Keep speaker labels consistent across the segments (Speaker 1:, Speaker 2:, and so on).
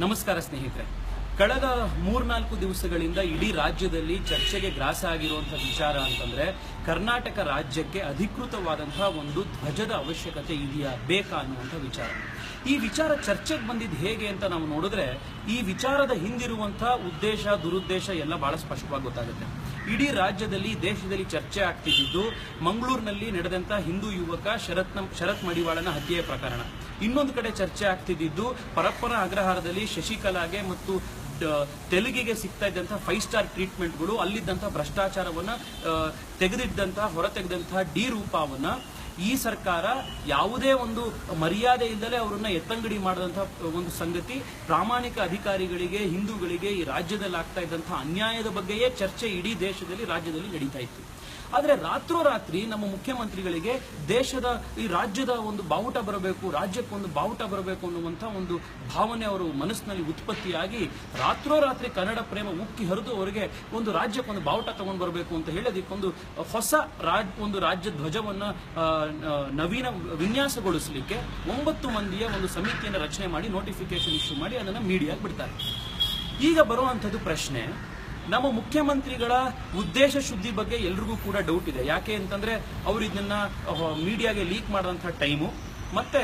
Speaker 1: ನಮಸ್ಕಾರ ಸ್ನೇಹಿತರೆ. ಕಳೆದ 3-4 ದಿವಸಗಳಿಂದ ಇಡೀ ರಾಜ್ಯದಲ್ಲಿ ಚರ್ಚೆಗೆ ಗ್ರಾಸ ಆಗಿರುವಂತಹ ವಿಚಾರ ಅಂತಂದ್ರೆ ಕರ್ನಾಟಕ ರಾಜ್ಯಕ್ಕೆ ಅಧಿಕೃತವಾದಂತಹ ಒಂದು ಧ್ವಜದ ಅವಶ್ಯಕತೆ ಇದೆಯಾ ಬೇಕಾ ಅನ್ನುವಂಥ ವಿಚಾರ. ಈ ವಿಚಾರ ಚರ್ಚೆಗೆ ಬಂದಿದ್ದು ಹೇಗೆ ಅಂತ ನಾವು ನೋಡಿದ್ರೆ ಈ ವಿಚಾರದ ಹಿಂದಿರುವಂತಹ ಉದ್ದೇಶ ದುರುದ್ದೇಶ ಎಲ್ಲ ಬಹಳ ಸ್ಪಷ್ಟವಾಗಿ ಗೊತ್ತಾಗುತ್ತೆ. ಇಡೀ ರಾಜ್ಯದಲ್ಲಿ ದೇಶದಲ್ಲಿ ಚರ್ಚೆ ಆಗ್ತಿದ್ದು ಮಂಗಳೂರಿನಲ್ಲಿ ನಡೆದಂತಹ ಹಿಂದೂ ಯುವಕ ಶರತ್ ಮಡಿವಾಳನ ಹತ್ಯೆಯ ಪ್ರಕರಣ. ಇನ್ನೊಂದು ಕಡೆ ಚರ್ಚೆ ಆಗ್ತಿದ್ದು ಪರಪ್ಪನ ಅಗ್ರಹಾರದಲ್ಲಿ ಶಶಿಕಲಾಗೆ ಮತ್ತು ತೆಲುಗಿಗೆ ಸಿಗ್ತಾ ಇದ್ದಂತಹ 5 ಸ್ಟಾರ್ ಟ್ರೀಟ್ಮೆಂಟ್ಗಳು, ಅಲ್ಲಿದ್ದಂತಹ ಭ್ರಷ್ಟಾಚಾರವನ್ನ ಹೊರತೆಗೆದಂತಹ ಡಿ ರೂಪವನ್ನ ಈ ಸರ್ಕಾರ ಯಾವುದೇ ಒಂದು ಮರ್ಯಾದೆ ಇಲ್ಲದೆ ಅವರನ್ನ ಎತ್ತಂಗಡಿ ಮಾಡಿದಂತಹ ಒಂದು ಸಂಗತಿ. ಪ್ರಾಮಾಣಿಕ ಅಧಿಕಾರಿಗಳಿಗೆ, ಹಿಂದೂಗಳಿಗೆ ಈ ರಾಜ್ಯದಲ್ಲಿ ಆಗ್ತಾ ಇದ್ದಂತಹ ಅನ್ಯಾಯದ ಬಗ್ಗೆಯೇ ಚರ್ಚೆ ಇಡೀ ದೇಶದಲ್ಲಿ ರಾಜ್ಯದಲ್ಲಿ ನಡೀತಾ ಇತ್ತು. ಆದರೆ ರಾತ್ರೋರಾತ್ರಿ ನಮ್ಮ ಮುಖ್ಯಮಂತ್ರಿಗಳಿಗೆ ಈ ರಾಜ್ಯದ ಒಂದು ಬಾವುಟ ಬರಬೇಕು, ರಾಜ್ಯಕ್ಕೊಂದು ಬಾವುಟ ಬರಬೇಕು ಅನ್ನುವಂಥ ಒಂದು ಭಾವನೆ ಅವರು ಮನಸ್ಸಿನಲ್ಲಿ ಉತ್ಪತ್ತಿಯಾಗಿ ರಾತ್ರೋರಾತ್ರಿ ಕನ್ನಡ ಪ್ರೇಮ ಉಕ್ಕಿ ಹರಿದು ಅವರಿಗೆ ಒಂದು ರಾಜ್ಯಕ್ಕೊಂದು ಬಾವುಟ ತಗೊಂಡು ಬರಬೇಕು ಅಂತ ಹೇಳಿ ಅದಕ್ಕೊಂದು ಹೊಸ ರಾಜ್ಯ ಧ್ವಜವನ್ನ ನವೀನ ವಿನ್ಯಾಸಗೊಳಿಸಲಿಕ್ಕೆ 9 ಮಂದಿಯ ಒಂದು ಸಮಿತಿಯನ್ನು ರಚನೆ ಮಾಡಿ ನೋಟಿಫಿಕೇಶನ್ ಇಶ್ಯೂ ಮಾಡಿ ಅದನ್ನ ಮೀಡಿಯಾಗೆ ಬಿಡ್ತಾರೆ. ಈಗ ಬರುವಂತದ್ದು ಪ್ರಶ್ನೆ, ನಮ್ಮ ಮುಖ್ಯಮಂತ್ರಿಗಳ ಉದ್ದೇಶ ಶುದ್ಧಿ ಬಗ್ಗೆ ಎಲ್ರಿಗೂ ಕೂಡ ಡೌಟ್ ಇದೆ. ಯಾಕೆ ಅಂತಂದ್ರೆ ಅವರು ಇದನ್ನ ಮೀಡಿಯಾಗೆ ಲೀಕ್ ಮಾಡಿದಂತಹ ಟೈಮು ಮತ್ತೆ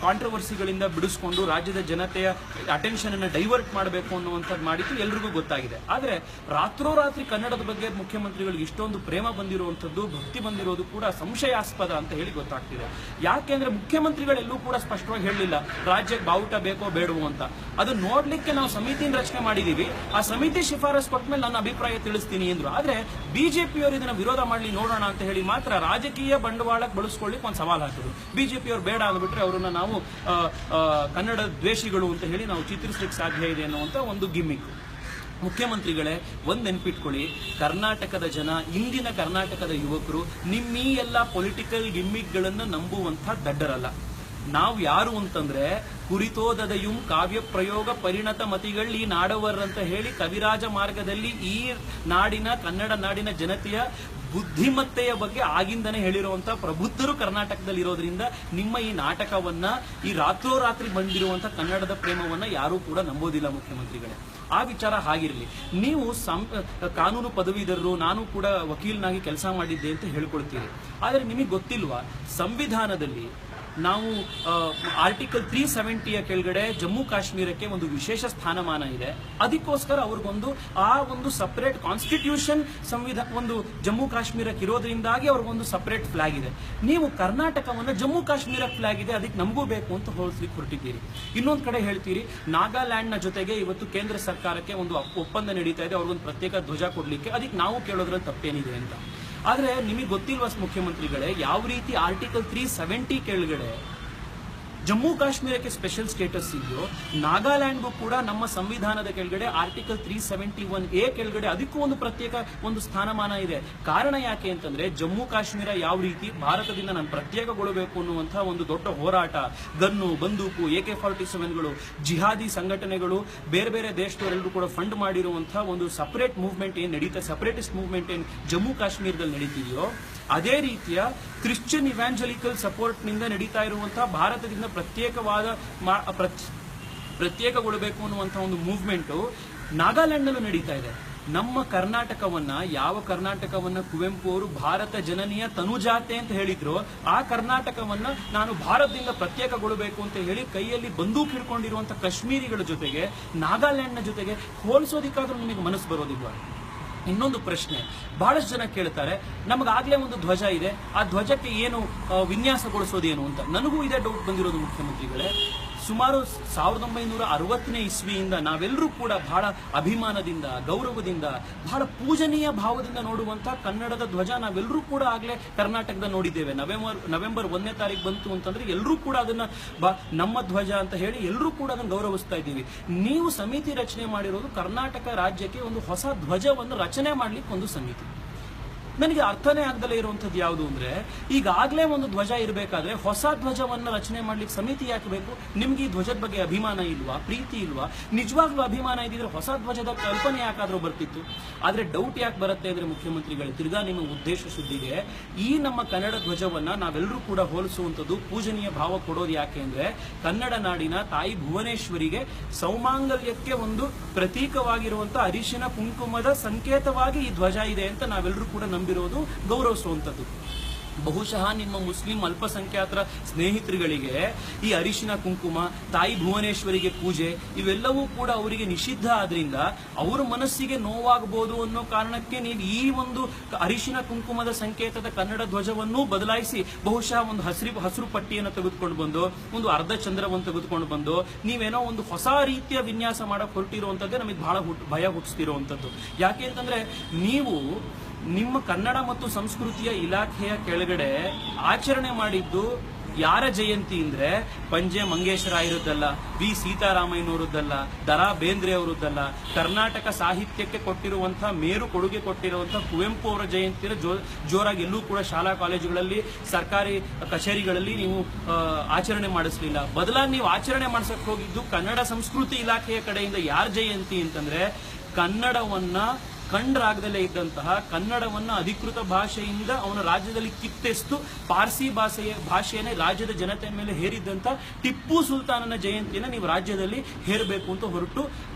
Speaker 1: ಕಾಂಟ್ರವರ್ಸಿಗಳಿಂದ ಬಿಡಿಸ್ಕೊಂಡು ರಾಜ್ಯದ ಜನತೆಯ ಅಟೆನ್ಷನ್ ಅನ್ನು ಡೈವರ್ಟ್ ಮಾಡಬೇಕು ಅನ್ನುವಂಥದ್ದು ಮಾಡಿದ್ದು ಎಲ್ರಿಗೂ ಗೊತ್ತಾಗಿದೆ. ಆದರೆ ರಾತ್ರೋರಾತ್ರಿ ಕನ್ನಡದ ಬಗ್ಗೆ ಮುಖ್ಯಮಂತ್ರಿಗಳಿಗೆ ಇಷ್ಟೊಂದು ಪ್ರೇಮ ಬಂದಿರುವಂಥದ್ದು, ಭಕ್ತಿ ಬಂದಿರೋದು ಕೂಡ ಸಂಶಯಾಸ್ಪದ ಅಂತ ಹೇಳಿ ಗೊತ್ತಾಗ್ತಿದೆ. ಯಾಕೆಂದ್ರೆ ಮುಖ್ಯಮಂತ್ರಿಗಳೆಲ್ಲೂ ಕೂಡ ಸ್ಪಷ್ಟವಾಗಿ ಹೇಳಲಿಲ್ಲ ರಾಜ್ಯಕ್ಕೆ ಬಾವುಟ ಬೇಕೋ ಬೇಡವೋ ಅಂತ. ಅದು ನೋಡ್ಲಿಕ್ಕೆ ನಾವು ಸಮಿತಿನ ರಚನೆ ಮಾಡಿದೀವಿ, ಆ ಸಮಿತಿ ಶಿಫಾರಸ್ ಕೊಟ್ಟ ಮೇಲೆ ನನ್ನ ಅಭಿಪ್ರಾಯ ತಿಳಿಸ್ತೀನಿ ಎಂದ್ರು. ಆದ್ರೆ ಬಿಜೆಪಿಯವರು ಇದನ್ನ ವಿರೋಧ ಮಾಡಲಿ ನೋಡೋಣ ಅಂತ ಹೇಳಿ ಮಾತ್ರ ರಾಜಕೀಯ ಬಂಡವಾಳಕ್ಕೆ ಬಳಸ್ಕೊಳ್ಳಿಕ್ಕೆ ಒಂದು ಸವಾಲ್ ಹಾಕಿದ್ರು. ಬಿಜೆಪಿಯವರು ಬೇಡ ಅಂದ್ಬಿಟ್ರೆ ಅವರನ್ನ ನಾವು ಕನ್ನಡ ದ್ವೇಷಿಗಳು ಅಂತ ಹೇಳಿ ನಾವು ಚಿತ್ರಿಸಲಿಕ್ಕೆ ಸಾಧ್ಯ ಇದೆ ಅನ್ನುವಂತ ಒಂದು ಗಿಮ್ಮಿಕ್. ಮುಖ್ಯಮಂತ್ರಿಗಳೇ, ಒಂದ್ ನೆನ್ಪಿಟ್ಕೊಳ್ಳಿ, ಕರ್ನಾಟಕದ ಜನ, ಇಂದಿನ ಕರ್ನಾಟಕದ ಯುವಕರು ನಿಮ್ಮೀ ಎಲ್ಲ ಪೊಲಿಟಿಕಲ್ ಗಿಮ್ಮಿಕ್ಗಳನ್ನ ನಂಬುವಂತ ದಡ್ಡರಲ್ಲ. ನಾವು ಯಾರು ಅಂತಂದ್ರೆ ಕುರಿತೋದದಯುಂ ಕಾವ್ಯ ಪ್ರಯೋಗ ಪರಿಣತ ಮತಿಗಳು ಈ ನಾಡವರ್ ಅಂತ ಹೇಳಿ ಕವಿರಾಜ ಮಾರ್ಗದಲ್ಲಿ ಈ ನಾಡಿನ ಕನ್ನಡ ನಾಡಿನ ಜನತೆಯ ಬುದ್ಧಿಮತ್ತೆಯ ಬಗ್ಗೆ ಆಗಿಂದನೇ ಹೇಳಿರುವಂತಹ ಪ್ರಬುದ್ಧರು ಕರ್ನಾಟಕದಲ್ಲಿ ಇರೋದ್ರಿಂದ ನಿಮ್ಮ ಈ ನಾಟಕವನ್ನ, ಈ ರಾತ್ರೋರಾತ್ರಿ ಬಂದಿರುವಂತಹ ಕನ್ನಡದ ಪ್ರೇಮವನ್ನ ಯಾರೂ ಕೂಡ ನಂಬೋದಿಲ್ಲ ಮುಖ್ಯಮಂತ್ರಿಗಳೇ. ಆ ವಿಚಾರ ಹಾಗಿರಲಿ. ನೀವು ಕಾನೂನು ಪದವೀಧರರು, ನಾನು ಕೂಡ ವಕೀಲನಾಗಿ ಕೆಲಸ ಮಾಡಿದ್ದೆ ಅಂತ ಹೇಳ್ಕೊಳ್ತೀರಿ. ಆದರೆ ನಿಮಗೆ ಗೊತ್ತಿಲ್ವಾ, ಸಂವಿಧಾನದಲ್ಲಿ ನಾವು ಆರ್ಟಿಕಲ್ 370ಯ ಕೆಳಗಡೆ ಜಮ್ಮು ಕಾಶ್ಮೀರಕ್ಕೆ ಒಂದು ವಿಶೇಷ ಸ್ಥಾನಮಾನ ಇದೆ. ಅದಕ್ಕೋಸ್ಕರ ಅವ್ರಿಗೊಂದು ಒಂದು ಸಪರೇಟ್ ಕಾನ್ಸ್ಟಿಟ್ಯೂಷನ್ ಒಂದು ಜಮ್ಮು ಕಾಶ್ಮೀರಕ್ಕೆ ಇರೋದ್ರಿಂದಾಗಿ ಅವ್ರಿಗೊಂದು ಸಪರೇಟ್ ಫ್ಲಾಗ್ ಇದೆ. ನೀವು ಕರ್ನಾಟಕವನ್ನ ಜಮ್ಮು ಕಾಶ್ಮೀರ ಫ್ಲಾಗ್ ಇದೆ ಅದಕ್ಕೆ ನಮಗೂ ಬೇಕು ಅಂತ ಹೋಲಿಸ್ಲಿಕ್ಕೆ ಹೊರಟಿದ್ದೀರಿ. ಇನ್ನೊಂದು ಕಡೆ ಹೇಳ್ತೀರಿ ನಾಗಾಲ್ಯಾಂಡ್ ನ ಜೊತೆಗೆ ಇವತ್ತು ಕೇಂದ್ರ ಸರ್ಕಾರಕ್ಕೆ ಒಂದು ಒಪ್ಪಂದ ನಡೀತಾ ಇದೆ, ಅವ್ರಿಗೊಂದು ಪ್ರತ್ಯೇಕ ಧ್ವಜ ಕೊಡ್ಲಿಕ್ಕೆ, ಅದಕ್ಕೆ ನಾವು ಕೇಳೋದ್ರಲ್ಲಿ ತಪ್ಪೇನಿದೆ ಅಂತ. ಆದ್ರೆ ನಿಮಗೆ ಗೊತ್ತಿಲ್ವಾ ಮುಖ್ಯಮಂತ್ರಿಗಳೇ, ಯಾವ ರೀತಿ ಆರ್ಟಿಕಲ್ 370 ಕೆಳಗಡೆ ಜಮ್ಮು ಕಾಶ್ಮೀರಕ್ಕೆ ಸ್ಪೆಷಲ್ ಸ್ಟೇಟಸ್ ಇದೆಯೋ, ನಾಗಾಲ್ಯಾಂಡ್ಗೂ ಕೂಡ ನಮ್ಮ ಸಂವಿಧಾನದ ಕೆಳಗಡೆ ಆರ್ಟಿಕಲ್ 371A ಕೆಳಗಡೆ ಅದಕ್ಕೂ ಒಂದು ಪ್ರತ್ಯೇಕ ಒಂದು ಸ್ಥಾನಮಾನ ಇದೆ. ಕಾರಣ ಯಾಕೆ ಅಂತಂದ್ರೆ ಜಮ್ಮು ಕಾಶ್ಮೀರ ಯಾವ ರೀತಿ ಭಾರತದಿಂದ ನಾನು ಪ್ರತ್ಯೇಕಗೊಳ್ಳಬೇಕು ಅನ್ನುವಂತಹ ಒಂದು ದೊಡ್ಡ ಹೋರಾಟ, ಗನ್ನು, ಬಂದೂಕು, AK-47ಗಳು, ಜಿಹಾದಿ ಸಂಘಟನೆಗಳು, ಬೇರೆ ಬೇರೆ ದೇಶದವರೆಲ್ಲರೂ ಕೂಡ ಫಂಡ್ ಮಾಡಿರುವಂತಹ ಒಂದು ಸಪರೇಟ್ ಮೂವ್ಮೆಂಟ್ ಏನ್ ನಡೀತಾ, ಸಪರೇಟಿಸ್ಟ್ ಮೂವ್ಮೆಂಟ್ ಏನ್ ಜಮ್ಮು ಕಾಶ್ಮೀರದಲ್ಲಿ ನಡೀತಿದೆಯೋ, ಅದೇ ರೀತಿಯ ಕ್ರಿಶ್ಚಿಯನ್ ಇವ್ಯಾಂಜಲಿಕಲ್ ಸಪೋರ್ಟ್ ನಿಂದ ನಡೀತಾ ಇರುವಂತಹ ಭಾರತದಿಂದ ಪ್ರತ್ಯೇಕಗೊಳ್ಳಬೇಕು ಅನ್ನುವಂತಹ ಒಂದು ಮೂವ್ಮೆಂಟ್ ನಾಗಾಲ್ಯಾಂಡ್ ನಲ್ಲೂ ನಡೀತಾ ಇದೆ. ನಮ್ಮ ಕರ್ನಾಟಕವನ್ನ, ಯಾವ ಕರ್ನಾಟಕವನ್ನ ಕುವೆಂಪು ಅವರು ಭಾರತ ಜನನಿಯ ತನುಜಾತೆ ಅಂತ ಹೇಳಿದ್ರು, ಆ ಕರ್ನಾಟಕವನ್ನ ನಾನು ಭಾರತದಿಂದ ಪ್ರತ್ಯೇಕಗೊಳ್ಳಬೇಕು ಅಂತ ಹೇಳಿ ಕೈಯಲ್ಲಿ ಬಂದೂಕು ಹಿಡ್ಕೊಂಡಿರುವಂತಹ ಕಾಶ್ಮೀರಿಗಳ ಜೊತೆಗೆ, ನಾಗಾಲ್ಯಾಂಡ್ ನ ಜೊತೆಗೆ ಹೋಲಿಸೋದಿಕ್ಕಾದ್ರೂ ನಿಮಗೆ ಮನಸ್ಸು ಬರೋದಿಲ್ವಾ? ಇನ್ನೊಂದು ಪ್ರಶ್ನೆ ಬಹಳಷ್ಟು ಜನ ಕೇಳ್ತಾರೆ, ನಮಗಾಗ್ಲೇ ಒಂದು ಧ್ವಜ ಇದೆ, ಆ ಧ್ವಜಕ್ಕೆ ಏನು ವಿನ್ಯಾಸಗೊಳಿಸೋದೇನು ಅಂತ. ನನಗೂ ಇದೇ ಡೌಟ್ ಬಂದಿರೋದು ಮುಖ್ಯಮಂತ್ರಿಗಳೇ. ಸುಮಾರು 1960ನೇ ಇಸ್ವಿಯಿಂದ ನಾವೆಲ್ಲರೂ ಕೂಡ ಬಹಳ ಅಭಿಮಾನದಿಂದ, ಗೌರವದಿಂದ, ಬಹಳ ಪೂಜನೀಯ ಭಾವದಿಂದ ನೋಡುವಂತಹ ಕನ್ನಡದ ಧ್ವಜ ನಾವೆಲ್ಲರೂ ಕೂಡ ಆಗ್ಲೇ ಕರ್ನಾಟಕದ ನೋಡಿದ್ದೇವೆ. ನವೆಂಬರ್ 1ನೇ ತಾರೀಕು ಬಂತು ಅಂತಂದ್ರೆ ಎಲ್ಲರೂ ಕೂಡ ಅದನ್ನ ನಮ್ಮ ಧ್ವಜ ಅಂತ ಹೇಳಿ ಎಲ್ಲರೂ ಕೂಡ ಅದನ್ನು ಗೌರವಿಸ್ತಾ ಇದ್ದೀವಿ. ನೀವು ಸಮಿತಿ ರಚನೆ ಮಾಡಿರೋದು ಕರ್ನಾಟಕ ರಾಜ್ಯಕ್ಕೆ ಒಂದು ಹೊಸ ಧ್ವಜವನ್ನು ರಚನೆ ಮಾಡ್ಲಿಕ್ಕೆ ಒಂದು ಸಮಿತಿ. ನನಗೆ ಅರ್ಥನೇ ಆಗದಲ್ಲೇ ಇರುವಂತದ್ದು ಯಾವುದು ಅಂದ್ರೆ, ಈಗಾಗಲೇ ಒಂದು ಧ್ವಜ ಇರಬೇಕಾದ್ರೆ ಹೊಸ ಧ್ವಜವನ್ನ ರಚನೆ ಮಾಡ್ಲಿಕ್ಕೆ ಸಮಿತಿ ಯಾಕೆ ಬೇಕು? ನಿಮ್ಗೆ ಈ ಧ್ವಜದ ಬಗ್ಗೆ ಅಭಿಮಾನ ಇಲ್ವಾ, ಪ್ರೀತಿ ಇಲ್ವಾ? ನಿಜವಾಗ್ಲೂ ಅಭಿಮಾನ ಇದ್ದಿದ್ರೆ ಹೊಸ ಧ್ವಜದ ಕಲ್ಪನೆ ಯಾಕಾದ್ರೂ ಬರ್ತಿತ್ತು. ಆದ್ರೆ ಡೌಟ್ ಯಾಕೆ ಬರುತ್ತೆ ಅಂದ್ರೆ ಮುಖ್ಯಮಂತ್ರಿಗಳು ತಿರ್ಗಾ ನಿಮ್ಮ ಉದ್ದೇಶ ಶುದ್ಧಿಗೆ ಈ ನಮ್ಮ ಕನ್ನಡ ಧ್ವಜವನ್ನ ನಾವೆಲ್ಲರೂ ಕೂಡ ಹೋಲಿಸುವಂತದ್ದು, ಪೂಜನೀಯ ಭಾವ ಕೊಡೋದು ಯಾಕೆ ಅಂದ್ರೆ, ಕನ್ನಡ ನಾಡಿನ ತಾಯಿ ಭುವನೇಶ್ವರಿಗೆ ಸೌಮಾಂಗಲ್ಯಕ್ಕೆ ಒಂದು ಪ್ರತೀಕವಾಗಿರುವಂತಹ ಅರಿಶಿನ ಕುಂಕುಮದ ಸಂಕೇತವಾಗಿ ಈ ಧ್ವಜ ಇದೆ ಅಂತ ನಾವೆಲ್ಲರೂ ಕೂಡ ನಂಬಿರೋದು, ಗೌರವಿಸುವಂತದ್ದು. ಬಹುಶಃ ನಿಮ್ಮ ಮುಸ್ಲಿಂ ಅಲ್ಪಸಂಖ್ಯಾತರ ಸ್ನೇಹಿತರುಗಳಿಗೆ ಈ ಅರಿಶಿನ ಕುಂಕುಮ, ತಾಯಿ ಭುವನೇಶ್ವರಿಗೆ ಪೂಜೆ ಇವೆಲ್ಲವೂ ಕೂಡ ಅವರಿಗೆ ನಿಷಿದ್ಧ ಆದ್ರಿಂದ ಅವರ ಮನಸ್ಸಿಗೆ ನೋವಾಗಬಹುದು ಅನ್ನೋ ಕಾರಣಕ್ಕೆ ನೀವು ಈ ಒಂದು ಅರಿಶಿನ ಕುಂಕುಮದ ಸಂಕೇತದ ಕನ್ನಡ ಧ್ವಜವನ್ನು ಬದಲಾಯಿಸಿ ಬಹುಶಃ ಒಂದು ಹಸಿರು ಪಟ್ಟಿಯನ್ನು ತೆಗೆದುಕೊಂಡು ಬಂದು, ಒಂದು ಅರ್ಧ ಚಂದ್ರವನ್ನು ತೆಗೆದುಕೊಂಡು ಬಂದು ನೀವೇನೋ ಒಂದು ಹೊಸ ರೀತಿಯ ವಿನ್ಯಾಸ ಮಾಡಕ್ ಹೊರಟಿರುವಂತದ್ದೇ ನಮಗೆ ಬಹಳ ಭಯ ಹುಟ್ಟಿಸ್ತಿರುವಂತದ್ದು. ಯಾಕೆ ಅಂತಂದ್ರೆ, ನೀವು ನಿಮ್ಮ ಕನ್ನಡ ಮತ್ತು ಸಂಸ್ಕೃತಿಯ ಇಲಾಖೆಯ ಕೆಳಗಡೆ ಆಚರಣೆ ಮಾಡಿದ್ದು ಯಾರ ಜಯಂತಿ ಅಂದ್ರೆ, ಪಂಜೆ ಮಂಗೇಶರಾಯರದ್ದಲ್ಲ, ವಿ ಸೀತಾರಾಮಯ್ಯನವರದ್ದಲ್ಲ, ದರಾ ಬೇಂದ್ರೆ ಅವರದ್ದಲ್ಲ, ಕರ್ನಾಟಕ ಸಾಹಿತ್ಯಕ್ಕೆ ಕೊಟ್ಟಿರುವಂತಹ ಮೇರು ಕೊಡುಗೆ ಕೊಟ್ಟಿರುವಂತಹ ಕುವೆಂಪು ಅವರ ಜಯಂತಿಯ ಜೋರಾಗಿ ಎಲ್ಲೂ ಕೂಡ ಶಾಲಾ ಕಾಲೇಜುಗಳಲ್ಲಿ, ಸರ್ಕಾರಿ ಕಚೇರಿಗಳಲ್ಲಿ ನೀವು ಆಚರಣೆ ಮಾಡಿಸಲಿಲ್ಲ. ಬದಲಾಗಿ ನೀವು ಆಚರಣೆ ಮಾಡಿಸಕ್ ಹೋಗಿದ್ದು ಕನ್ನಡ ಸಂಸ್ಕೃತಿ ಇಲಾಖೆಯ ಕಡೆಯಿಂದ ಯಾರ ಜಯಂತಿ ಅಂತಂದ್ರೆ, ಕನ್ನಡವನ್ನ ಕಂಡ್ರಾಗದಲ್ಲೇ ಇದ್ದಂತಹ, ಕನ್ನಡವನ್ನ ಅಧಿಕೃತ ಭಾಷೆಯಿಂದ ಅವನ ರಾಜ್ಯದಲ್ಲಿ ಕಿತ್ತೆಸ್ತು ಪಾರ್ಸಿ ಭಾಷೆಯನ್ನೇ ರಾಜ್ಯದ ಜನತೆಯ ಮೇಲೆ ಹೇರಿದ್ದಂತ ಟಿಪ್ಪು ಸುಲ್ತಾನನ ಜಯಂತಿಯನ್ನು ನೀವು ರಾಜ್ಯದಲ್ಲಿ ಹೇರಬೇಕು ಅಂತ ಹೊರಟು,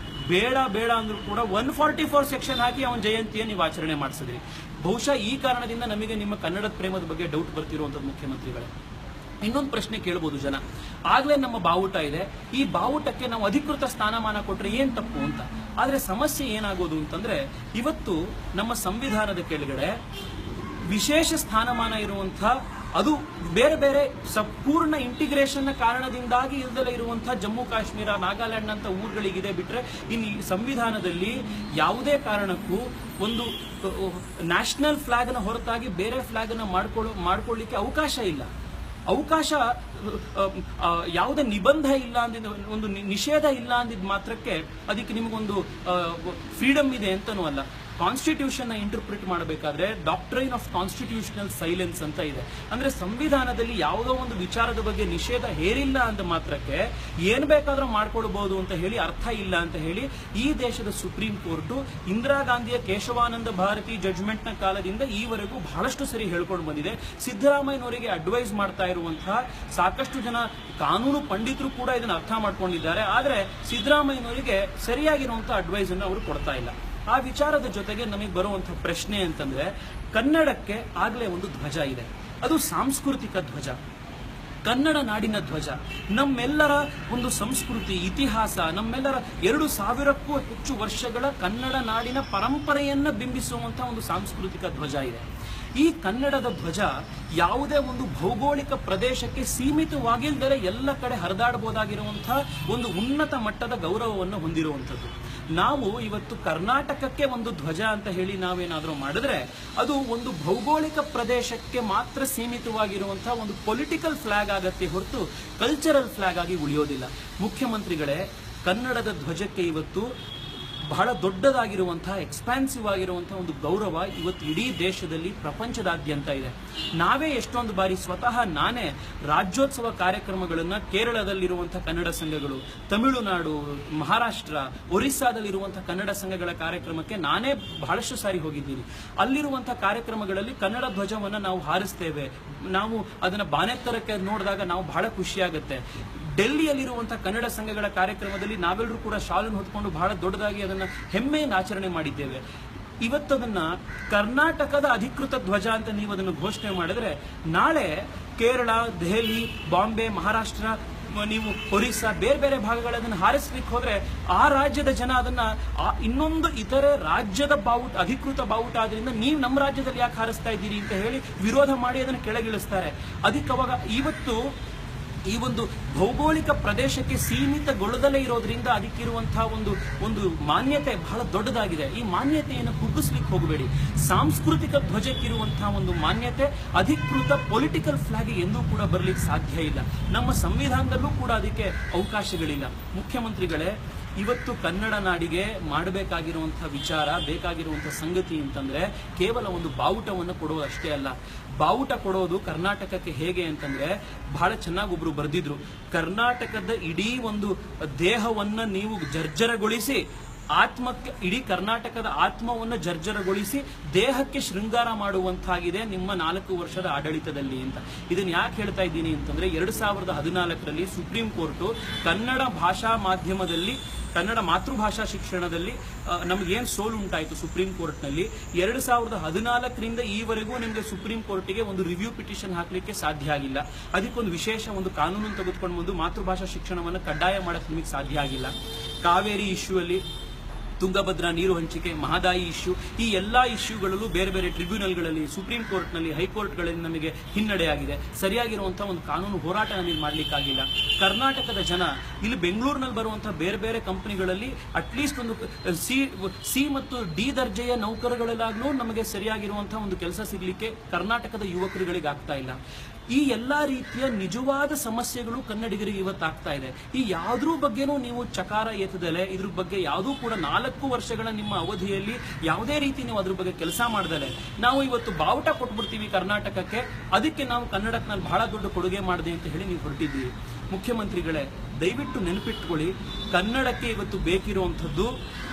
Speaker 1: ಬೇಡ ಅಂದ್ರೂ ಕೂಡ 144 ಸೆಕ್ಷನ್ ಹಾಕಿ ಅವನ ಜಯಂತಿಯನ್ನು ನೀವು ಆಚರಣೆ ಮಾಡಿಸಿದ್ರಿ. ಬಹುಶಃ ಈ ಕಾರಣದಿಂದ ನಮಗೆ ನಿಮ್ಮ ಕನ್ನಡದ ಪ್ರೇಮದ ಬಗ್ಗೆ ಡೌಟ್ ಬರ್ತಿರುವಂತದ್ದು ಮುಖ್ಯಮಂತ್ರಿಗಳೇ. ಇನ್ನೊಂದು ಪ್ರಶ್ನೆ ಕೇಳಬಹುದು ಜನ, ಆಗ್ಲೇ ನಮ್ಮ ಬಾವುಟ ಇದೆ, ಈ ಬಾವುಟಕ್ಕೆ ನಾವು ಅಧಿಕೃತ ಸ್ಥಾನಮಾನ ಕೊಟ್ರೆ ಏನ್ ತಪ್ಪು ಅಂತ. ಆದ್ರೆ ಸಮಸ್ಯೆ ಏನಾಗೋದು ಅಂತಂದ್ರೆ, ಇವತ್ತು ನಮ್ಮ ಸಂವಿಧಾನದ ಕೆಳಗಡೆ ವಿಶೇಷ ಸ್ಥಾನಮಾನ ಇರುವಂತಹ, ಅದು ಬೇರೆ ಬೇರೆ ಸಂಪೂರ್ಣ ಇಂಟಿಗ್ರೇಷನ್ ನ ಕಾರಣದಿಂದಾಗಿ ಇಲ್ದಲೇ ಇರುವಂತಹ ಜಮ್ಮು ಕಾಶ್ಮೀರ, ನಾಗಾಲ್ಯಾಂಡ್ ಅಂತ ಊರುಗಳಿಗಿದೆ ಬಿಟ್ರೆ, ಇನ್ನು ಈ ಸಂವಿಧಾನದಲ್ಲಿ ಯಾವುದೇ ಕಾರಣಕ್ಕೂ ಒಂದು ನ್ಯಾಷನಲ್ ಫ್ಲಾಗ್ ನ ಹೊರತಾಗಿ ಬೇರೆ ಫ್ಲಾಗ್ ನ ಮಾಡ್ಕೊಳ್ಳಿಕ್ಕೆ ಅವಕಾಶ ಇಲ್ಲ. ಯಾವುದೇ ನಿಬಂಧ ಇಲ್ಲ ಅಂದಿದ್ದ, ಒಂದು ನಿಷೇಧ ಇಲ್ಲ ಅಂದಿದ್ ಮಾತ್ರಕ್ಕೆ ಅದಕ್ಕೆ ನಿಮಗೊಂದು ಫ್ರೀಡಮ್ ಇದೆ ಅಂತನೂ ಅಲ್ಲ. ಕಾನ್ಸ್ಟಿಟ್ಯೂಷನ್ ಇಂಟರ್ಪ್ರಿಟ್ ಮಾಡಬೇಕಾದ್ರೆ ಡಾಕ್ಟ್ರೈನ್ ಆಫ್ ಕಾನ್ಸ್ಟಿಟ್ಯೂಷನಲ್ ಸೈಲೆನ್ಸ್ ಅಂತ ಇದೆ. ಅಂದ್ರೆ ಸಂವಿಧಾನದಲ್ಲಿ ಯಾವುದೋ ಒಂದು ವಿಚಾರದ ಬಗ್ಗೆ ನಿಷೇಧ ಹೇರಿಲ್ಲ ಅಂತ ಮಾತ್ರಕ್ಕೆ ಏನ್ ಬೇಕಾದ್ರೂ ಮಾಡ್ಕೊಳ್ಬಹುದು ಅಂತ ಹೇಳಿ ಅರ್ಥ ಇಲ್ಲ ಅಂತ ಹೇಳಿ ಈ ದೇಶದ ಸುಪ್ರೀಂ ಕೋರ್ಟ್ ಇಂದಿರಾ ಗಾಂಧಿಯ ಕೇಶವಾನಂದ ಭಾರತಿ ಜಡ್ಜ್ಮೆಂಟ್ ನ ಕಾಲದಿಂದ ಈವರೆಗೂ ಬಹಳಷ್ಟು ಸರಿ ಹೇಳ್ಕೊಂಡು ಬಂದಿದೆ. ಸಿದ್ದರಾಮಯ್ಯನವರಿಗೆ ಅಡ್ವೈಸ್ ಮಾಡ್ತಾ ಇರುವಂತಹ ಸಾಕಷ್ಟು ಜನ ಕಾನೂನು ಪಂಡಿತರು ಕೂಡ ಇದನ್ನು ಅರ್ಥ ಮಾಡ್ಕೊಂಡಿದ್ದಾರೆ. ಆದ್ರೆ ಸಿದ್ದರಾಮಯ್ಯನವರಿಗೆ ಸರಿಯಾಗಿರುವಂತಹ ಅಡ್ವೈಸ್ ಅನ್ನು ಅವರು ಕೊಡ್ತಾ ಇಲ್ಲ. ಆ ವಿಚಾರದ ಜೊತೆಗೆ ನಮಗೆ ಬರುವಂತಹ ಪ್ರಶ್ನೆ ಅಂತಂದ್ರೆ, ಕನ್ನಡಕ್ಕೆ ಆಗ್ಲೇ ಒಂದು ಧ್ವಜ ಇದೆ, ಅದು ಸಾಂಸ್ಕೃತಿಕ ಧ್ವಜ, ಕನ್ನಡ ನಾಡಿನ ಧ್ವಜ, ನಮ್ಮೆಲ್ಲರ ಒಂದು ಸಂಸ್ಕೃತಿ, ಇತಿಹಾಸ, ನಮ್ಮೆಲ್ಲರ 2000ಕ್ಕೂ ಹೆಚ್ಚು ವರ್ಷಗಳ ಕನ್ನಡ ನಾಡಿನ ಪರಂಪರೆಯನ್ನ ಬಿಂಬಿಸುವಂತಹ ಒಂದು ಸಾಂಸ್ಕೃತಿಕ ಧ್ವಜ ಇದೆ. ಈ ಕನ್ನಡದ ಧ್ವಜ ಯಾವುದೇ ಒಂದು ಭೌಗೋಳಿಕ ಪ್ರದೇಶಕ್ಕೆ ಸೀಮಿತವಾಗಿಲ್ಲದೆ ಎಲ್ಲ ಕಡೆ ಹರಿದಾಡಬಹುದಾಗಿರುವಂತಹ ಒಂದು ಉನ್ನತ ಮಟ್ಟದ ಗೌರವವನ್ನು ಹೊಂದಿರುವಂಥದ್ದು. ನಾವು ಇವತ್ತು ಕರ್ನಾಟಕಕ್ಕೆ ಒಂದು ಧ್ವಜ ಅಂತ ಹೇಳಿ ನಾವೇನಾದ್ರೂ ಮಾಡಿದ್ರೆ ಅದು ಒಂದು ಭೌಗೋಳಿಕ ಪ್ರದೇಶಕ್ಕೆ ಮಾತ್ರ ಸೀಮಿತವಾಗಿರುವಂತಹ ಒಂದು ಪೊಲಿಟಿಕಲ್ ಫ್ಲಾಗ್ ಆಗತ್ತೆ ಹೊರತು ಕಲ್ಚರಲ್ ಫ್ಲಾಗ್ ಆಗಿ ಉಳಿಯೋದಿಲ್ಲ. ಮುಖ್ಯಮಂತ್ರಿಗಳೇ, ಕನ್ನಡದ ಧ್ವಜಕ್ಕೆ ಇವತ್ತು ಬಹಳ ದೊಡ್ಡದಾಗಿರುವಂತಹ, ಎಕ್ಸ್ಪಾನ್ಸಿವ್ ಆಗಿರುವಂತಹ ಒಂದು ಗೌರವ ಇವತ್ತು ಇಡೀ ದೇಶದಲ್ಲಿ, ಪ್ರಪಂಚದಾದ್ಯಂತ ಇದೆ. ನಾವೇ ಎಷ್ಟೊಂದು ಬಾರಿ, ಸ್ವತಃ ನಾನೇ ರಾಜ್ಯೋತ್ಸವ ಕಾರ್ಯಕ್ರಮಗಳನ್ನ ಕೇರಳದಲ್ಲಿರುವಂತಹ ಕನ್ನಡ ಸಂಘಗಳು, ತಮಿಳುನಾಡು, ಮಹಾರಾಷ್ಟ್ರ, ಒರಿಸ್ಸಾದಲ್ಲಿರುವಂತಹ ಕನ್ನಡ ಸಂಘಗಳ ಕಾರ್ಯಕ್ರಮಕ್ಕೆ ನಾನೇ ಬಹಳಷ್ಟು ಸಾರಿ ಹೋಗಿದ್ದೀನಿ. ಅಲ್ಲಿರುವಂತಹ ಕಾರ್ಯಕ್ರಮಗಳಲ್ಲಿ ಕನ್ನಡ ಧ್ವಜವನ್ನ ನಾವು ಹಾರಿಸ್ತೇವೆ. ನಾವು ಅದನ್ನ ಬಾನೆತ್ತರಕ್ಕೆ ನೋಡಿದಾಗ ನಾವು ಬಹಳ ಖುಷಿಯಾಗುತ್ತೆ. ಡೆಲ್ಲಿಯಲ್ಲಿರುವಂತಹ ಕನ್ನಡ ಸಂಘಗಳ ಕಾರ್ಯಕ್ರಮದಲ್ಲಿ ನಾವೆಲ್ಲರೂ ಕೂಡ ಶಾಲನ್ನು ಹೊತ್ಕೊಂಡು ಬಹಳ ದೊಡ್ಡದಾಗಿ ಅದನ್ನ ಹೆಮ್ಮೆಯಿಂದ ಆಚರಣೆ ಮಾಡಿದ್ದೇವೆ. ಇವತ್ತದನ್ನ ಕರ್ನಾಟಕದ ಅಧಿಕೃತ ಧ್ವಜ ಅಂತ ನೀವು ಅದನ್ನು ಘೋಷಣೆ ಮಾಡಿದ್ರೆ, ನಾಳೆ ಕೇರಳ, ದೆಹಲಿ, ಬಾಂಬೆ, ಮಹಾರಾಷ್ಟ್ರ, ನೀವು ಒರಿಸ್ಸಾ, ಬೇರೆ ಬೇರೆ ಭಾಗಗಳನ್ನ ಹಾರಿಸ್ಲಿಕ್ಕೆ ಹೋದ್ರೆ ಆ ರಾಜ್ಯದ ಜನ ಅದನ್ನ ಇನ್ನೊಂದು ಇತರೆ ರಾಜ್ಯದ ಬಾವುಟ, ಅಧಿಕೃತ ಬಾವುಟ ಆದ್ರಿಂದ ನೀವು ನಮ್ಮ ರಾಜ್ಯದಲ್ಲಿ ಯಾಕೆ ಹಾರಿಸ್ತಾ ಇದ್ದೀರಿ ಅಂತ ಹೇಳಿ ವಿರೋಧ ಮಾಡಿ ಅದನ್ನು ಕೆಳಗಿಳಿಸ್ತಾರೆ. ಅದಕ್ಕೆ ಅವಾಗ ಇವತ್ತು ಈ ಒಂದು ಭೌಗೋಳಿಕ ಪ್ರದೇಶಕ್ಕೆ ಸೀಮಿತಗೊಳ್ಳದಲೇ ಇರೋದ್ರಿಂದ ಅದಕ್ಕಿರುವಂತಹ ಒಂದು ಮಾನ್ಯತೆ ಬಹಳ ದೊಡ್ಡದಾಗಿದೆ. ಈ ಮಾನ್ಯತೆಯನ್ನು ಕುಗ್ಗಿಸ್ಲಿಕ್ಕೆ ಹೋಗಬೇಡಿ. ಸಾಂಸ್ಕೃತಿಕ ಧ್ವಜಕ್ಕಿರುವಂತಹ ಒಂದು ಮಾನ್ಯತೆ ಅಧಿಕೃತ ಪೊಲಿಟಿಕಲ್ ಫ್ಲಾಗ್ ಎಂದೂ ಕೂಡ ಬರಲಿಕ್ಕೆ ಸಾಧ್ಯ ಇಲ್ಲ. ನಮ್ಮ ಸಂವಿಧಾನದಲ್ಲೂ ಕೂಡ ಅದಕ್ಕೆ ಅವಕಾಶಗಳಿಲ್ಲ. ಮುಖ್ಯಮಂತ್ರಿಗಳೇ, ಇವತ್ತು ಕನ್ನಡ ನಾಡಿಗೆ ಮಾಡಬೇಕಾಗಿರುವಂತಹ ವಿಚಾರ, ಬೇಕಾಗಿರುವಂತಹ ಸಂಗತಿ ಅಂತಂದ್ರೆ ಕೇವಲ ಒಂದು ಬಾವುಟವನ್ನು ಕೊಡೋದು ಅಷ್ಟೇ ಅಲ್ಲ. ಬಾವುಟ ಕೊಡೋದು ಕರ್ನಾಟಕಕ್ಕೆ ಹೇಗೆ ಅಂತಂದ್ರೆ, ಬಹಳ ಚೆನ್ನಾಗಿ ಒಬ್ರು ಬರೆದಿದ್ರು, ಕರ್ನಾಟಕದ ಇಡೀ ಒಂದು ದೇಹವನ್ನ ನೀವು ಜರ್ಜರಗೊಳಿಸಿ ಆತ್ಮಕ್ಕೆ, ಇಡೀ ಕರ್ನಾಟಕದ ಆತ್ಮವನ್ನು ಜರ್ಜರಗೊಳಿಸಿ ದೇಹಕ್ಕೆ ಶೃಂಗಾರ ಮಾಡುವಂತಾಗಿದೆ ನಿಮ್ಮ 4 ವರ್ಷದ ಆಡಳಿತದಲ್ಲಿ ಅಂತ. ಇದನ್ನ ಯಾಕೆ ಹೇಳ್ತಾ ಇದ್ದೀನಿ ಅಂತಂದ್ರೆ, 2014ರಲ್ಲಿ ಸುಪ್ರೀಂ ಕೋರ್ಟ್ ಕನ್ನಡ ಭಾಷಾ ಮಾಧ್ಯಮದಲ್ಲಿ, ಕನ್ನಡ ಮಾತೃಭಾಷಾ ಶಿಕ್ಷಣದಲ್ಲಿ ನಮಗೇನು ಸೋಲು ಉಂಟಾಯಿತು ಸುಪ್ರೀಂ ಕೋರ್ಟ್ನಲ್ಲಿ, 2014ರಿಂದ ಈವರೆಗೂ ನಿಮಗೆ ಸುಪ್ರೀಂ ಕೋರ್ಟಿಗೆ ಒಂದು ರಿವ್ಯೂ ಪಿಟಿಷನ್ ಹಾಕಲಿಕ್ಕೆ ಸಾಧ್ಯ ಆಗಿಲ್ಲ. ಅದಕ್ಕೊಂದು ವಿಶೇಷ ಒಂದು ಕಾನೂನು ತೆಗೆದುಕೊಂಡು ಬಂದು ಮಾತೃಭಾಷಾ ಶಿಕ್ಷಣವನ್ನು ಕಡ್ಡಾಯ ಮಾಡಕ್ಕೆ ನಿಮಗೆ ಸಾಧ್ಯ ಆಗಿಲ್ಲ. ಕಾವೇರಿ ಇಶ್ಯೂ ಅಲ್ಲಿ, ತುಂಗಭದ್ರಾ ನೀರು ಹಂಚಿಕೆ, ಮಹದಾಯಿ ಇಶ್ಯೂ, ಈ ಎಲ್ಲಾ ಇಶ್ಯೂಗಳಲ್ಲೂ ಬೇರೆ ಬೇರೆ ಟ್ರಿಬ್ಯುನಲ್ಗಳಲ್ಲಿ, ಸುಪ್ರೀಂ ಕೋರ್ಟ್ನಲ್ಲಿ, ಹೈಕೋರ್ಟ್ಗಳಲ್ಲಿ ನಮಗೆ ಹಿನ್ನಡೆಯಾಗಿದೆ. ಸರಿಯಾಗಿರುವಂತಹ ಒಂದು ಕಾನೂನು ಹೋರಾಟ ನಮಗೆ ಮಾಡಲಿಕ್ಕಾಗಿಲ್ಲ. ಕರ್ನಾಟಕದ ಜನ ಇಲ್ಲಿ ಬೆಂಗಳೂರಿನಲ್ಲಿ ಬರುವಂತಹ ಬೇರೆ ಬೇರೆ ಕಂಪನಿಗಳಲ್ಲಿ ಅಟ್ಲೀಸ್ಟ್ ಒಂದು ಸಿ ಮತ್ತು ಡಿ ದರ್ಜೆಯ ನೌಕರಗಳಲ್ಲಾಗ್ಲೂ ನಮಗೆ ಸರಿಯಾಗಿರುವಂತಹ ಒಂದು ಕೆಲಸ ಸಿಗಲಿಕ್ಕೆ ಕರ್ನಾಟಕದ ಯುವಕರುಗಳಿಗೆ ಆಗ್ತಾ ಇಲ್ಲ. ಈ ಎಲ್ಲಾ ರೀತಿಯ ನಿಜವಾದ ಸಮಸ್ಯೆಗಳು ಕನ್ನಡಿಗರಿಗೆ ಇವತ್ತಾಗ್ತಾ ಇದೆ. ಈ ಯಾವ್ದ್ರ ಬಗ್ಗೆನೂ ನೀವು ಚಕಾರ ಎತ್ತದಲೆ, ಇದ್ರ ಬಗ್ಗೆ ಯಾವುದೂ ಕೂಡ 4 ವರ್ಷಗಳ ನಿಮ್ಮ ಅವಧಿಯಲ್ಲಿ ಯಾವುದೇ ರೀತಿ ನೀವು ಅದ್ರ ಬಗ್ಗೆ ಕೆಲಸ ಮಾಡದಲೆ ನಾವು ಇವತ್ತು ಬಾವುಟ ಕೊಟ್ಬಿಡ್ತೀವಿ ಕರ್ನಾಟಕಕ್ಕೆ, ಅದಕ್ಕೆ ನಾವು ಕನ್ನಡಕ್ಕೆ ಬಹಳ ದೊಡ್ಡ ಕೊಡುಗೆ ಮಾಡಿದೆ ಅಂತ ಹೇಳಿ ನೀವು ಹೊರಟಿದ್ದೀವಿ. ಮುಖ್ಯಮಂತ್ರಿಗಳೇ, ದಯವಿಟ್ಟು ನೆನಪಿಟ್ಕೊಳ್ಳಿ, ಕನ್ನಡಕ್ಕೆ ಇವತ್ತು ಬೇಕಿರುವಂಥದ್ದು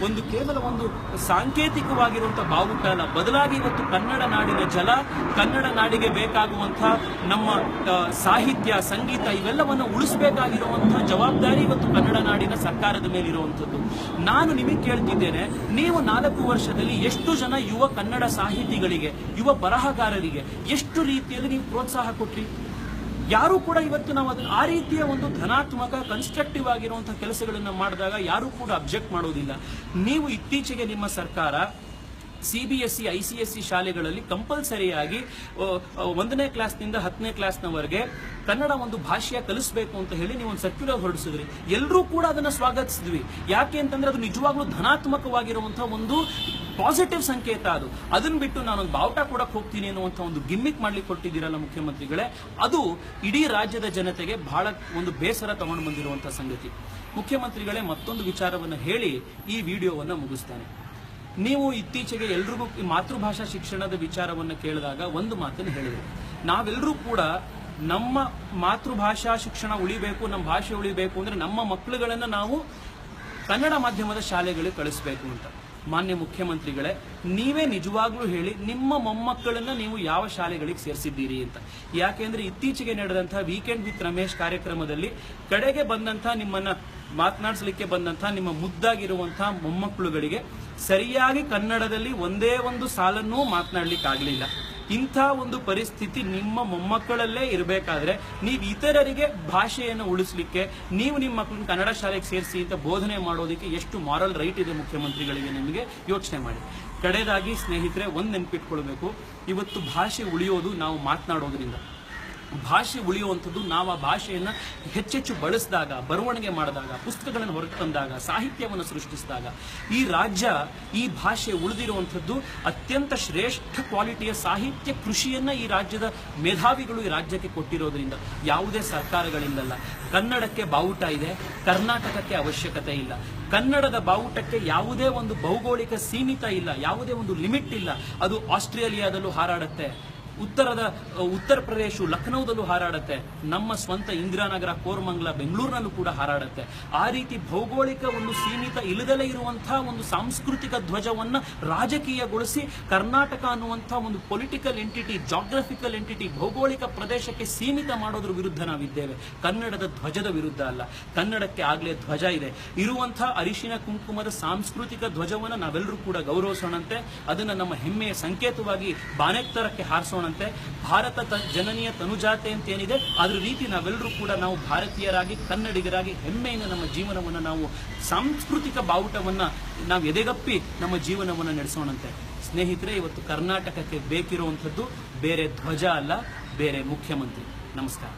Speaker 1: ಒಂದು ಕೇವಲ ಒಂದು ಸಾಂಕೇತಿಕವಾಗಿರುವಂತಹ ಬಾವುಟ ಅಲ್ಲ, ಬದಲಾಗಿ ಇವತ್ತು ಕನ್ನಡ ನಾಡಿನ ಜಲ, ಕನ್ನಡ ನಾಡಿಗೆ ಬೇಕಾಗುವಂತಹ ನಮ್ಮ ಸಾಹಿತ್ಯ, ಸಂಗೀತ ಇವೆಲ್ಲವನ್ನು ಉಳಿಸಬೇಕಾಗಿರುವಂತಹ ಜವಾಬ್ದಾರಿ ಇವತ್ತು ಕನ್ನಡ ನಾಡಿನ ಸರ್ಕಾರದ ಮೇಲಿರುವಂಥದ್ದು. ನಾನು ನಿಮಗೆ ಕೇಳ್ತಿದ್ದೇನೆ, ನೀವು 4 ವರ್ಷದಲ್ಲಿ ಎಷ್ಟು ಜನ ಯುವ ಕನ್ನಡ ಸಾಹಿತಿಗಳಿಗೆ, ಯುವ ಬರಹಗಾರರಿಗೆ ಎಷ್ಟು ರೀತಿಯಲ್ಲಿ ನೀವು ಪ್ರೋತ್ಸಾಹ ಕೊಟ್ರಿ? ಯಾರು ಕೂಡ ಇವತ್ತು ನಾವು ಅದನ್ನ ಆ ರೀತಿಯ ಒಂದು ಧನಾತ್ಮಕ ಕನ್ಸ್ಟ್ರಕ್ಟಿವ್ ಆಗಿರುವಂತಹ ಕೆಲಸಗಳನ್ನ ಮಾಡಿದಾಗ ಯಾರು ಕೂಡ ಅಬ್ಜೆಕ್ಟ್ ಮಾಡೋದಿಲ್ಲ. ನೀವು ಇತ್ತೀಚೆಗೆ ನಿಮ್ಮ ಸರ್ಕಾರ CBSE, ICSE ಶಾಲೆಗಳಲ್ಲಿ ಕಂಪಲ್ಸರಿಯಾಗಿ 1ನೇ ಕ್ಲಾಸ್ನಿಂದ 10ನೇ ಕ್ಲಾಸ್ನವರೆಗೆ ಕನ್ನಡ ಒಂದು ಭಾಷೆಯ ಕಲಿಸಬೇಕು ಅಂತ ಹೇಳಿ ನೀವು ಒಂದು ಸರ್ಕ್ಯುಲರ್ ಹೊರಡಿಸಿದ್ರಿ. ಎಲ್ಲರೂ ಕೂಡ ಅದನ್ನ ಸ್ವಾಗತಿಸಿದ್ವಿ. ಯಾಕೆ ಅಂತಂದ್ರೆ ಅದು ನಿಜವಾಗ್ಲೂ ಧನಾತ್ಮಕವಾಗಿರುವಂತಹ ಒಂದು ಪಾಸಿಟಿವ್ ಸಂಕೇತ. ಅದನ್ನ ಬಿಟ್ಟು ನಾನೊಂದು ಬಾವುಟ ಕೊಡಕ್ಕೆ ಹೋಗ್ತೀನಿ ಅನ್ನುವಂಥ ಒಂದು ಗಿಮ್ಮಿಕ್ ಮಾಡ್ಲಿಕ್ಕೆ ಕೊಟ್ಟಿದ್ದೀರಲ್ಲ ಮುಖ್ಯಮಂತ್ರಿಗಳೇ, ಅದು ಇಡೀ ರಾಜ್ಯದ ಜನತೆಗೆ ಬಹಳ ಒಂದು ಬೇಸರ ತಗೊಂಡು ಬಂದಿರುವಂತಹ ಸಂಗತಿ. ಮುಖ್ಯಮಂತ್ರಿಗಳೇ, ಮತ್ತೊಂದು ವಿಚಾರವನ್ನು ಹೇಳಿ ಈ ವಿಡಿಯೋವನ್ನು ಮುಗಿಸ್ತಾನೆ. ನೀವು ಇತ್ತೀಚೆಗೆ ಎಲ್ರಿಗೂ ಮಾತೃಭಾಷಾ ಶಿಕ್ಷಣದ ವಿಚಾರವನ್ನು ಕೇಳಿದಾಗ ಒಂದು ಮಾತನ್ನು ಹೇಳಿದ್ರು, ನಾವೆಲ್ಲರೂ ಕೂಡ ನಮ್ಮ ಮಾತೃಭಾಷಾ ಶಿಕ್ಷಣ ಉಳಿಬೇಕು, ನಮ್ಮ ಭಾಷೆ ಉಳಿಬೇಕು ಅಂದ್ರೆ ನಮ್ಮ ಮಕ್ಕಳುಗಳನ್ನ ನಾವು ಕನ್ನಡ ಮಾಧ್ಯಮದ ಶಾಲೆಗಳಿಗೆ ಕಳಿಸಬೇಕು ಅಂತ. ಮಾನ್ಯ ಮುಖ್ಯಮಂತ್ರಿಗಳೇ, ನೀವೇ ನಿಜವಾಗ್ಲೂ ಹೇಳಿ, ನಿಮ್ಮ ಮೊಮ್ಮಕ್ಕಳನ್ನ ನೀವು ಯಾವ ಶಾಲೆಗಳಿಗೆ ಸೇರಿಸಿದ್ದೀರಿ ಅಂತ. ಯಾಕೆಂದ್ರೆ ಇತ್ತೀಚೆಗೆ ನಡೆದಂತಹ ವೀಕೆಂಡ್ ವಿತ್ ರಮೇಶ್ ಕಾರ್ಯಕ್ರಮದಲ್ಲಿ ಕಡೆಗೆ ಬಂದಂತಹ ನಿಮ್ಮನ್ನ ಮಾತನಾಡಿಸಲಿಕ್ಕೆ ಬಂದಂತಹ ನಿಮ್ಮ ಮುದ್ದಾಗಿರುವಂತಹ ಮೊಮ್ಮಕ್ಕಳುಗಳಿಗೆ ಸರಿಯಾಗಿ ಕನ್ನಡದಲ್ಲಿ ಒಂದೇ ಒಂದು ಸಾಲನ್ನೂ ಮಾತನಾಡ್ಲಿಕ್ಕಾಗಲಿಲ್ಲ. ಇಂಥ ಒಂದು ಪರಿಸ್ಥಿತಿ ನಿಮ್ಮ ಮೊಮ್ಮಕ್ಕಳಲ್ಲೇ ಇರಬೇಕಾದ್ರೆ ನೀವು ಇತರರಿಗೆ ಭಾಷೆಯನ್ನು ಉಳಿಸಲಿಕ್ಕೆ ನೀವು ನಿಮ್ಮ ಮಕ್ಕಳನ್ನ ಕನ್ನಡ ಶಾಲೆಗೆ ಸೇರಿಸಿ ಅಂತ ಬೋಧನೆ ಮಾಡೋದಕ್ಕೆ ಎಷ್ಟು ಮಾರಲ್ ರೈಟ್ ಇದೆ ಮುಖ್ಯಮಂತ್ರಿಗಳಿಗೆ? ನಿಮಗೆ ಯೋಚನೆ ಮಾಡಿ. ಕಡೆಯದಾಗಿ ಸ್ನೇಹಿತರೆ, ಒಂದು ನೆನಪಿಟ್ಕೊಳ್ಬೇಕು, ಇವತ್ತು ಭಾಷೆ ಉಳಿಯೋದು ನಾವು ಮಾತನಾಡೋದ್ರಿಂದ. ಭಾಷೆ ಉಳಿಯುವಂಥದ್ದು ನಾವು ಆ ಭಾಷೆಯನ್ನು ಹೆಚ್ಚೆಚ್ಚು ಬಳಸಿದಾಗ, ಬರವಣಿಗೆ ಮಾಡಿದಾಗ, ಪುಸ್ತಕಗಳನ್ನು ಹೊರಗೆ ತಂದಾಗ, ಸಾಹಿತ್ಯವನ್ನು ಸೃಷ್ಟಿಸಿದಾಗ ಈ ರಾಜ್ಯ, ಈ ಭಾಷೆ ಉಳಿದಿರುವಂಥದ್ದು ಅತ್ಯಂತ ಶ್ರೇಷ್ಠ ಕ್ವಾಲಿಟಿಯ ಸಾಹಿತ್ಯ ಕೃಷಿಯನ್ನ ಈ ರಾಜ್ಯದ ಮೇಧಾವಿಗಳು ಈ ರಾಜ್ಯಕ್ಕೆ ಕೊಟ್ಟಿರೋದ್ರಿಂದ, ಯಾವುದೇ ಸರ್ಕಾರಗಳಿಂದಲ್ಲ. ಕನ್ನಡಕ್ಕೆ ಬಾವುಟ ಇದೆ, ಕರ್ನಾಟಕಕ್ಕೆ ಅವಶ್ಯಕತೆ ಇಲ್ಲ. ಕನ್ನಡದ ಬಾವುಟಕ್ಕೆ ಯಾವುದೇ ಒಂದು ಭೌಗೋಳಿಕ ಸೀಮಿತ ಇಲ್ಲ, ಯಾವುದೇ ಒಂದು ಲಿಮಿಟ್ ಇಲ್ಲ. ಅದು ಆಸ್ಟ್ರೇಲಿಯಾದಲ್ಲೂ ಹಾರಾಡುತ್ತೆ, ಉತ್ತರ ಪ್ರದೇಶ ಲಖನೌದಲ್ಲೂ ಹಾರಾಡುತ್ತೆ, ನಮ್ಮ ಸ್ವಂತ ಇಂದಿರಾನಗರ, ಕೋರಮಂಗಲ, ಬೆಂಗಳೂರಿನಲ್ಲೂ ಕೂಡ ಹಾರಾಡುತ್ತೆ. ಆ ರೀತಿ ಭೌಗೋಳಿಕ ಒಂದು ಸೀಮಿತ ಇಲ್ಲದಲೇ ಇರುವಂತಹ ಒಂದು ಸಾಂಸ್ಕೃತಿಕ ಧ್ವಜವನ್ನ ರಾಜಕೀಯಗೊಳಿಸಿ ಕರ್ನಾಟಕ ಅನ್ನುವಂತಹ ಒಂದು ಪೊಲಿಟಿಕಲ್ ಎಂಟಿಟಿ, ಜಾಗ್ರಫಿಕಲ್ ಎಂಟಿಟಿ, ಭೌಗೋಳಿಕ ಪ್ರದೇಶಕ್ಕೆ ಸೀಮಿತ ಮಾಡೋದ್ರ ವಿರುದ್ಧ ನಾವಿದ್ದೇವೆ, ಕನ್ನಡದ ಧ್ವಜದ ವಿರುದ್ಧ ಅಲ್ಲ. ಕನ್ನಡಕ್ಕೆ ಆಗ್ಲೇ ಧ್ವಜ ಇದೆ. ಇರುವಂತಹ ಅರಿಶಿನ ಕುಂಕುಮದ ಸಾಂಸ್ಕೃತಿಕ ಧ್ವಜವನ್ನ ನಾವೆಲ್ಲರೂ ಕೂಡ ಗೌರವಿಸೋಣಂತೆ, ಅದನ್ನ ನಮ್ಮ ಹೆಮ್ಮೆಯ ಸಂಕೇತವಾಗಿ ಬಾನೆತ್ತರಕ್ಕೆ ಹಾರಿಸೋಣ. ಭಾರತ ಜನನೀಯ ತನುಜಾತೆ ಅಂತ ಏನಿದೆ, ಅದ್ರ ರೀತಿ ನಾವೆಲ್ಲರೂ ಕೂಡ ನಾವು ಭಾರತೀಯರಾಗಿ, ಕನ್ನಡಿಗರಾಗಿ ಹೆಮ್ಮೆಯಿಂದ ನಮ್ಮ ಜೀವನವನ್ನು, ನಾವು ಸಾಂಸ್ಕೃತಿಕ ಬಾವುಟವನ್ನ ನಾವು ಎದೆಗಪ್ಪಿ ನಮ್ಮ ಜೀವನವನ್ನು ನಡೆಸೋಣಂತೆ. ಸ್ನೇಹಿತರೆ, ಇವತ್ತು ಕರ್ನಾಟಕಕ್ಕೆ ಬೇಕಿರುವಂಥದ್ದು ಬೇರೆ ಧ್ವಜ ಅಲ್ಲ, ಬೇರೆ ಮುಖ್ಯಮಂತ್ರಿ. ನಮಸ್ಕಾರ.